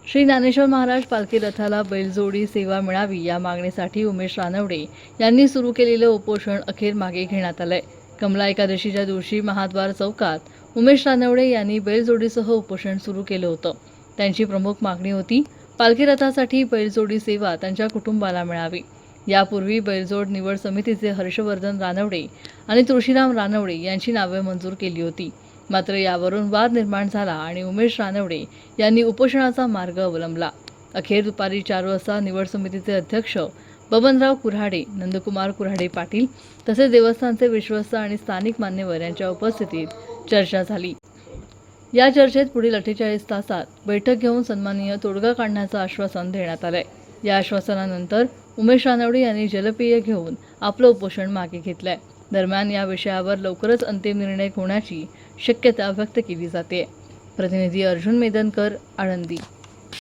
श्री ज्ञानेश्वर महाराज पालखी रथाला बैलजोडी सेवा मिळावी या मागणीसाठी उमेश रानवडे यांनी सुरू केलेलं उपोषण अखेर मागे घेण्यात आलंय। कमला एकादशीच्या दिवशी महाद्वार चौकात उमेश रानवडे यांनी बैलजोडीसह उपोषण सुरू केलं होतं। त्यांची प्रमुख मागणी होती पालखी रथासाठी बैलजोडी सेवा त्यांच्या कुटुंबाला मिळावी। यापूर्वी बैलजोड निवड समितीचे हर्षवर्धन रानवडे आणि तुळशीराम रानवडे यांची नावे मंजूर केली होती। मात्र यावरून वाद निर्माण झाला आणि उमेश रानवडे यांनी उपोषणाचा मार्ग अवलंबला। अखेर दुपारी 4 वाजता निवड समितीचे अध्यक्ष बबनराव कुऱ्हाडे, नंदकुमार कुऱ्हाडे पाटील तसेच देवस्थानचे विश्वस्त आणि स्थानिक मान्यवर यांच्या उपस्थितीत चर्चा झाली। या चर्चेत पुढील 48 तासात बैठक घेऊन सन्माननीय तोडगा काढण्याचं आश्वासन देण्यात आलंय। या आश्वासनानंतर उमेश रानवडे यांनी जलपेय घेऊन आपलं उपोषण मागे घेतलंय। दरम्यान या विषयावर लवकरच अंतिम निर्णय होण्याची शक्यता व्यक्त केली जाते। प्रतिनिधी अर्जुन मेदनकर, आळंदी।